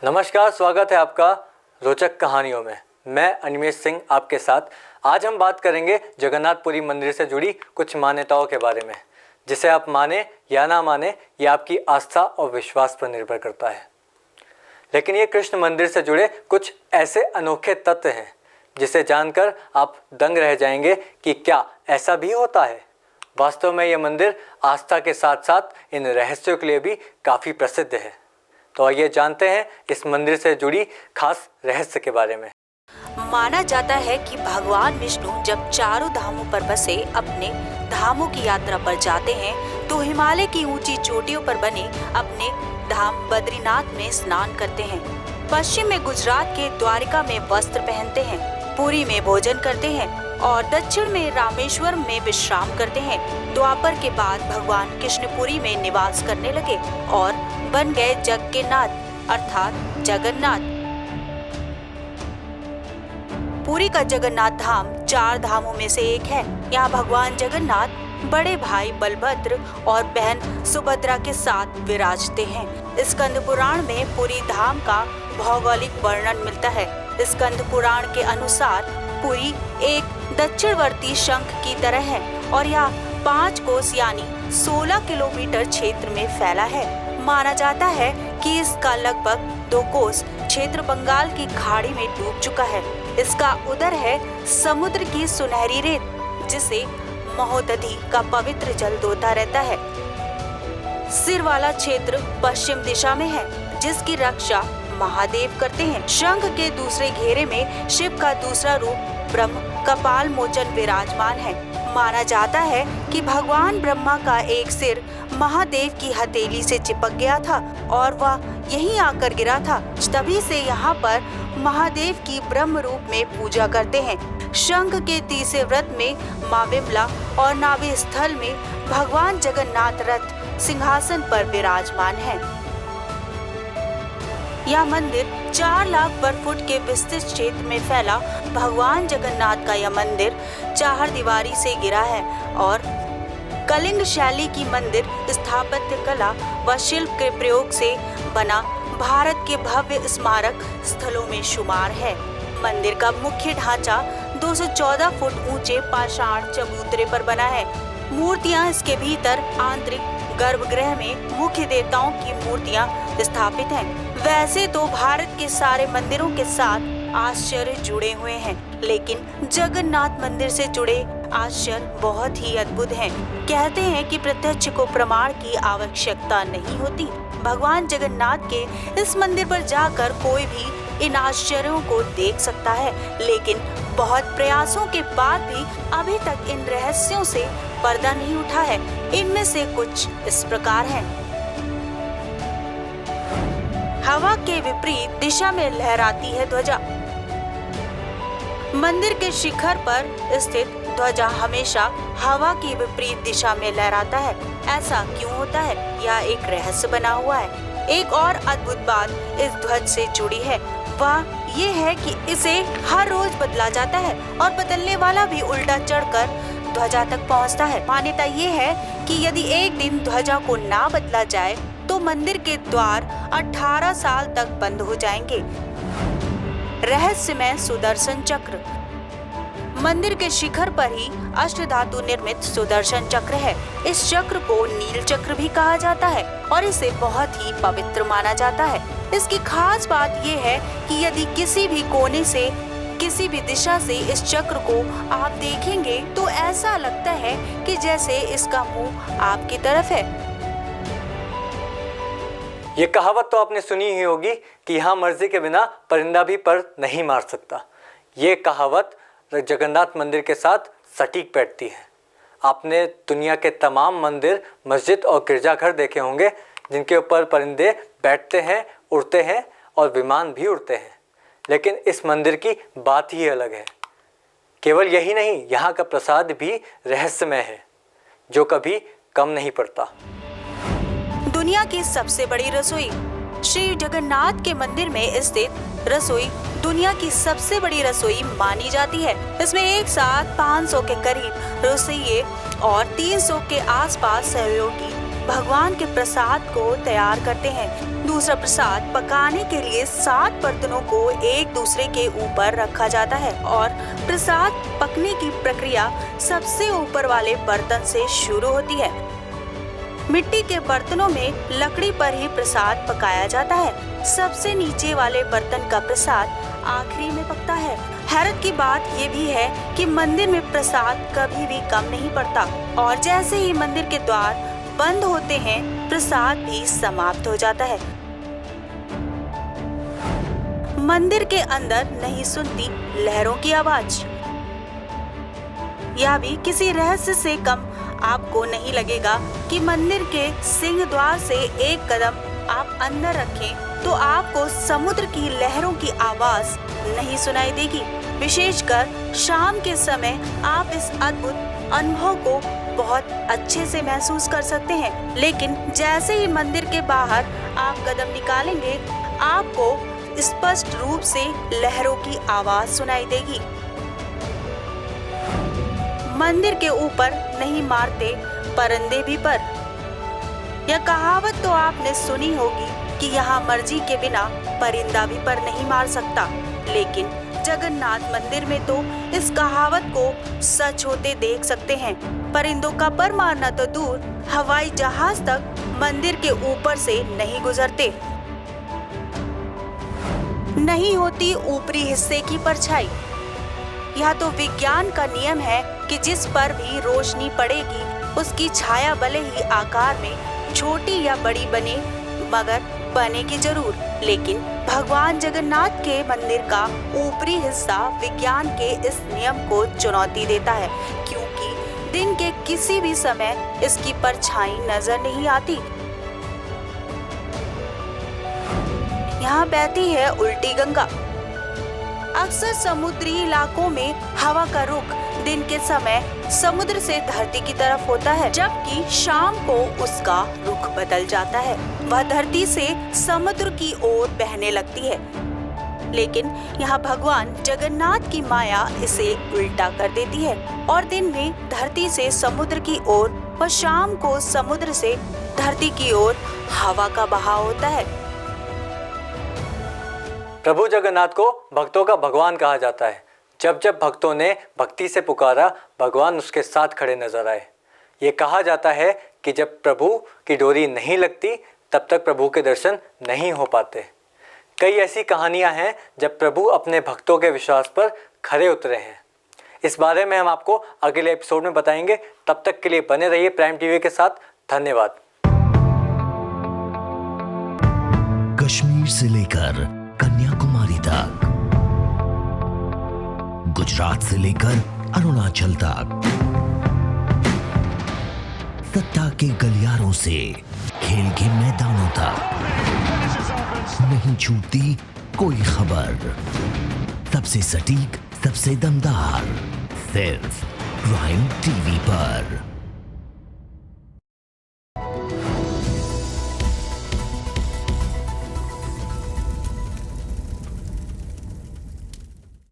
नमस्कार, स्वागत है आपका रोचक कहानियों में। मैं अनिमेश सिंह आपके साथ। आज हम बात करेंगे जगन्नाथपुरी मंदिर से जुड़ी कुछ मान्यताओं के बारे में, जिसे आप माने या ना माने ये आपकी आस्था और विश्वास पर निर्भर करता है। लेकिन ये कृष्ण मंदिर से जुड़े कुछ ऐसे अनोखे तत्व हैं जिसे जानकर आप दंग रह जाएंगे कि क्या ऐसा भी होता है। वास्तव में ये मंदिर आस्था के साथ साथ इन रहस्यों के लिए भी काफ़ी प्रसिद्ध है। तो आइए जानते हैं इस मंदिर से जुड़ी खास रहस्य के बारे में। माना जाता है कि भगवान विष्णु जब चारों धामों पर बसे अपने धामों की यात्रा पर जाते हैं तो हिमालय की ऊंची चोटियों पर बने अपने धाम बद्रीनाथ में स्नान करते हैं। पश्चिम में गुजरात के द्वारिका में वस्त्र पहनते हैं, पुरी में भोजन करते हैं और दक्षिण में रामेश्वर में विश्राम करते हैं। द्वापर के बाद भगवान कृष्णपुरी में निवास करने लगे और बन गए जग के नाथ अर्थात जगन्नाथ। पुरी का जगन्नाथ धाम 4 धामों में से एक है। यहाँ भगवान जगन्नाथ बड़े भाई बलभद्र और बहन सुभद्रा के साथ विराजते हैं। स्कंद पुराण में पुरी धाम का भौगोलिक वर्णन मिलता है। स्कंद पुराण के अनुसार पुरी एक दक्षिणवर्ती शंख की तरह है और यह 5 कोस यानी 16 किलोमीटर क्षेत्र में फैला है। माना जाता है कि इसका लगभग 2 कोस क्षेत्र बंगाल की खाड़ी में डूब चुका है। इसका उदर है समुद्र की सुनहरी रेत, जिसे महोदधि का पवित्र जल धोता रहता है। सिर वाला क्षेत्र पश्चिम दिशा में है, जिसकी रक्षा महादेव करते हैं। शंख के दूसरे घेरे में शिव का दूसरा रूप ब्रह्म कपाल मोचन विराजमान है। माना जाता है कि भगवान ब्रह्मा का एक सिर महादेव की हथेली से चिपक गया था और वह यहीं आकर गिरा था। तभी से यहाँ पर महादेव की ब्रह्म रूप में पूजा करते हैं। शंख के तीसरे व्रत में माँ विमला और नाभि स्थल में भगवान जगन्नाथ रथ सिंहासन पर विराजमान है। यह मंदिर 4 लाख वर्ग फुट के विस्तृत क्षेत्र में फैला भगवान जगन्नाथ का यह मंदिर 4 दीवारी से घिरा है और कलिंग शैली की मंदिर स्थापत्य कला व शिल्प के प्रयोग से बना भारत के भव्य स्मारक स्थलों में शुमार है। मंदिर का मुख्य ढांचा 214 फुट ऊंचे पाषाण चबूतरे पर बना है। मूर्तियां इसके भीतर आंतरिक गर्भगृह में मुख्य देवताओं की मूर्तियां स्थापित हैं। वैसे तो भारत के सारे मंदिरों के साथ आश्चर्य जुड़े हुए हैं, लेकिन जगन्नाथ मंदिर से जुड़े आश्चर्य बहुत ही अद्भुत हैं। कहते हैं कि प्रत्यक्ष को प्रमाण की आवश्यकता नहीं होती। भगवान जगन्नाथ के इस मंदिर पर जाकर कोई भी इन आश्चर्यों को देख सकता है, लेकिन बहुत प्रयासों के बाद भी अभी तक इन रहस्यों से पर्दा नहीं उठा है। इनमें से कुछ इस प्रकार हैं। हवा के विपरीत दिशा में लहराती है ध्वजा। मंदिर के शिखर पर स्थित ध्वजा हमेशा हवा की विपरीत दिशा में लहराता है। ऐसा क्यों होता है, यह एक रहस्य बना हुआ है। एक और अद्भुत बात इस ध्वज से जुड़ी है, वह ये है कि इसे हर रोज बदला जाता है और बदलने वाला भी उल्टा चढ़कर ध्वजा तक पहुंचता है। मान्यता ये है कि यदि एक दिन ध्वजा को ना बदला जाए तो मंदिर के द्वार 18 साल तक बंद हो जाएंगे। रहस्यमय सुदर्शन चक्र। मंदिर के शिखर पर ही अष्टधातु निर्मित सुदर्शन चक्र है। इस चक्र को नील चक्र भी कहा जाता है और इसे बहुत ही पवित्र माना जाता है। इसकी खास बात यह है कि यदि किसी भी कोने से किसी भी दिशा से इस चक्र को आप देखेंगे तो ऐसा लगता है कि जैसे इसका मुंह आपकी तरफ है। ये कहावत तो आपने सुनी ही होगी कि यहाँ मर्जी के बिना परिंदा भी पर नहीं मार सकता। ये कहावत जगन्नाथ मंदिर के साथ सटीक बैठती है। आपने दुनिया के तमाम मंदिर, मस्जिद और गिरजाघर देखे होंगे जिनके ऊपर परिंदे बैठते हैं, उड़ते हैं और विमान भी उड़ते हैं, लेकिन इस मंदिर की बात ही अलग है। केवल यही नहीं, यहाँ का प्रसाद भी रहस्यमय है जो कभी कम नहीं पड़ता। दुनिया की सबसे बड़ी रसोई। श्री जगन्नाथ के मंदिर में स्थित रसोई दुनिया की सबसे बड़ी रसोई मानी जाती है। इसमें एक साथ 500 के करीब रसोइये और 300 के आसपास सहयोगी भगवान के प्रसाद को तैयार करते हैं। दूसरा प्रसाद पकाने के लिए 7 बर्तनों को एक दूसरे के ऊपर रखा जाता है और प्रसाद पकने की प्रक्रिया सबसे ऊपर वाले बर्तन से शुरू होती है। मिट्टी के बर्तनों में लकड़ी पर ही प्रसाद पकाया जाता है। सबसे नीचे वाले बर्तन का प्रसाद आखिरी में पकता है। हैरत की बात ये भी है कि मंदिर में प्रसाद कभी भी कम नहीं पड़ता और जैसे ही मंदिर के द्वार बंद होते हैं, प्रसाद भी समाप्त हो जाता है। मंदिर के अंदर नहीं सुनती लहरों की आवाज। यह भी किसी रहस्य से कम आपको नहीं लगेगा कि मंदिर के सिंह द्वार से एक कदम आप अंदर रखें तो आपको समुद्र की लहरों की आवाज नहीं सुनाई देगी। विशेषकर शाम के समय आप इस अद्भुत अनुभव को बहुत अच्छे से महसूस कर सकते हैं। लेकिन जैसे ही मंदिर के बाहर आप कदम निकालेंगे, आपको स्पष्ट रूप से लहरों की आवाज सुनाई देगी। मंदिर के ऊपर नहीं मारते परिंदे भी पर। यह कहावत तो आपने सुनी होगी कि यहाँ मर्जी के बिना परिंदा भी पर नहीं मार सकता, लेकिन जगन्नाथ मंदिर में तो इस कहावत को सच होते देख सकते हैं। परिंदों का पर मारना तो दूर, हवाई जहाज तक मंदिर के ऊपर से नहीं गुजरते। नहीं होती ऊपरी हिस्से की परछाई। यह तो विज्ञान का नियम है कि जिस पर भी रोशनी पड़ेगी उसकी छाया भले ही आकार में छोटी या बड़ी बने, मगर बनेगी जरूर। लेकिन भगवान जगन्नाथ के मंदिर का ऊपरी हिस्सा विज्ञान के इस नियम को चुनौती देता है, क्योंकि दिन के किसी भी समय इसकी परछाई नजर नहीं आती। यहाँ बहती है उल्टी गंगा। अक्सर समुद्री इलाकों में हवा का रुख दिन के समय समुद्र से धरती की तरफ होता है, जबकि शाम को उसका रुख बदल जाता है। वह धरती से समुद्र की ओर बहने लगती है। लेकिन यहाँ भगवान जगन्नाथ की माया इसे उल्टा कर देती है और दिन में धरती से समुद्र की ओर व शाम को समुद्र से धरती की ओर हवा का बहाव होता है। प्रभु जगन्नाथ को भक्तों का भगवान कहा जाता है। जब जब भक्तों ने भक्ति से पुकारा, भगवान उसके साथ खड़े नजर आए। ये कहा जाता है कि जब प्रभु की डोरी नहीं लगती तब तक प्रभु के दर्शन नहीं हो पाते। कई ऐसी कहानियां हैं जब प्रभु अपने भक्तों के विश्वास पर खरे उतरे हैं। इस बारे में हम आपको अगले एपिसोड में बताएंगे। तब तक के लिए बने रहिए प्राइम टीवी के साथ। धन्यवाद। कश्मीर से लेकर कन्याकुमारी तक, गुजरात से लेकर अरुणाचल तक, सत्ता के गलियारों से खेल के मैदानों तक, नहीं छूटती कोई खबर। सबसे सटीक, सबसे दमदार, सिर्फ प्राइम टीवी पर।